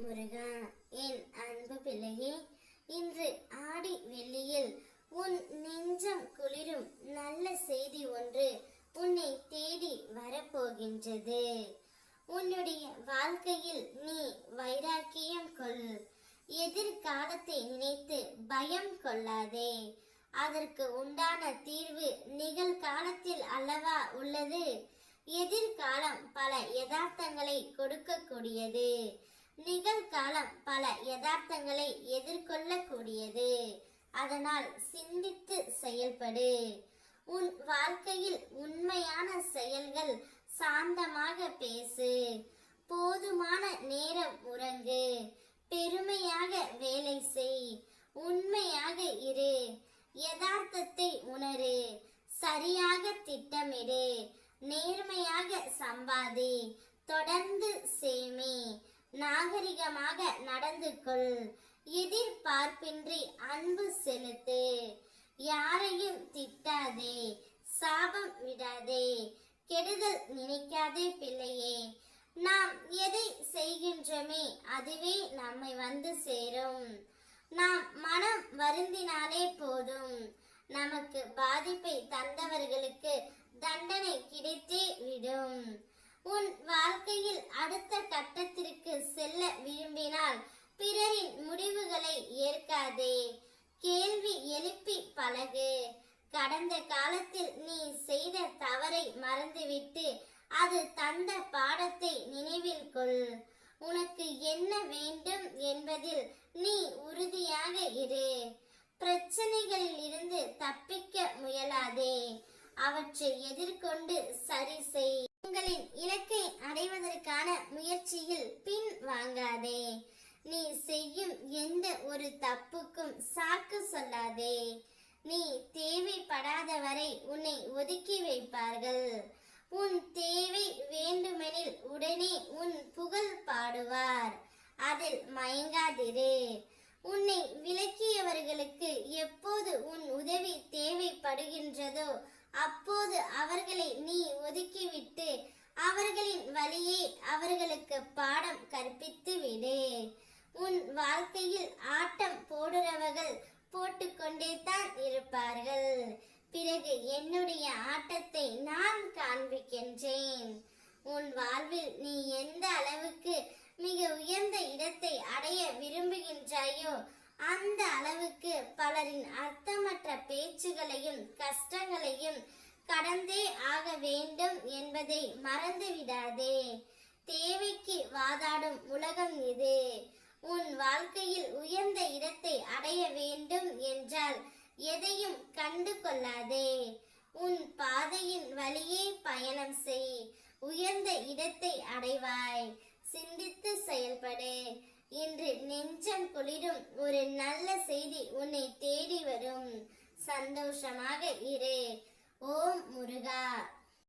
முருகா, என் அன்பு பிள்ளையே, இன்று ஆடி வெள்ளியில் உன் நெஞ்சம் குளிரும் நல்ல செய்தி ஒன்று உன்னை தேடி வரப்போகின்றது. உன்னுடைய வாழ்க்கையில் நீ வைராக்கியம் கொள். எதிர்காலத்தை நினைத்து பயம் கொள்ளாதே. அதற்கு உண்டான தீர்வு நிகழ்காலத்தில் அல்லவா உள்ளது. எதிர்காலம் பல யதார்த்தங்களை கொடுக்கக்கூடியது. நிகழ்காலம் பல யதார்த்தங்களை எதிர்கொள்ளக்கூடியது. அதனால் சிந்தித்து செயல்படு. உன் வாழ்க்கையில் உண்மையான செயல்கள். சாந்தமாக பேசு. போதுமான நேரம் உறங்கு. பெருமையாக வேலை செய். உண்மையாக இரு. யதார்த்தத்தை உணரு. சரியாக திட்டமிடு. நேர்மையாக சம்பாதி. தொடர்ந்து சேமி. நாகரிகமாக நடந்து கொள். எதிர்பார்ப்பின்றி அன்பு செலுத்து. யாரையும் திட்டாதே. சாபம் விடாதே. கெடுதல் நினைக்காதே பிள்ளையே. நாம் எதை செய்கின்றோமே அதுவே நம்மை வந்து சேரும். நாம் மனம் வருந்தினாலே போதும். நமக்கு பாதிப்பை தந்தவர்களுக்கு தண்டனை கிடைத்தே விடும். உன் வாழ்க்கையில் அடுத்த கட்டத்திற்கு செல்ல விரும்பினால் பிறரின் முடிவுகளை ஏற்காதே. கேள்வி எழுப்பி பழகு. கடந்த காலத்தில் நீ செய்த தவறை மறந்துவிட்டு அது தந்த பாடத்தை நினைவில் கொள். உனக்கு என்ன வேண்டும் என்பதில் நீ உறுதியாக இரு. பிரச்சனைகளில் இருந்து தப்பிக்க முயலாதே. அவற்றை எதிர்கொண்டு சரி செய். உங்களின் இலக்கை அடைவதற்கான முயற்சியில் பின் வாங்காதே. நீ செய்யும் எந்த ஒரு தப்புக்கும் சாக்கு சொல்லாதே. நீ தேவைப்படாத வரை உன்னை ஒதுக்கி வைப்பார்கள். உன் தேவை வேண்டுமெனில் உடனே உன் புகழ் பாடுவார். அதில் மயங்காதிரு. உன்னை விலக்கியவர்களுக்கு எப்போது உன் உதவி தேவைப்படுகின்றதோ அப்போது அவர்களை நீ ஒதுக்கிவிட்டு அவர்களின் வழியே அவர்களுக்கு பாடம் கற்பித்து விடு. உன் வாழ்க்கையில் ஆட்டம் போடுறவர்கள் போட்டுக்கொண்டே தான் இருப்பார்கள். பிறகு என்னுடைய ஆட்டத்தை நான் காண்பிக்கின்றேன். உன் வாழ்வில் நீ எந்த அளவுக்கு மிக உயர்ந்த இடத்தை அடைய விரும்புகின்றாயோ அந்த அளவுக்கு பலரின் அர்த்தமற்ற பேச்சுகளையும் கஷ்டங்களையும் கடந்தே ஆக வேண்டும் என்பதை மறந்துவிடாதே. தேவைக்கு வாதாடும் உலகம் இது. உன் வாழ்க்கையில் உயர்ந்த இடத்தை அடைய வேண்டும் என்றால் எதையும் கண்டு கொள்ளாதே. உன் பாதையின் வழியே பயணம் செய். உயர்ந்த இடத்தை அடைவாய். சிந்தித்து செயல்படு. இன்று நெஞ்சம் குளிரும் ஒரு நல்ல செய்தி உன்னை தேடி வரும். சந்தோஷமாக இரு. ஓம் முருகா.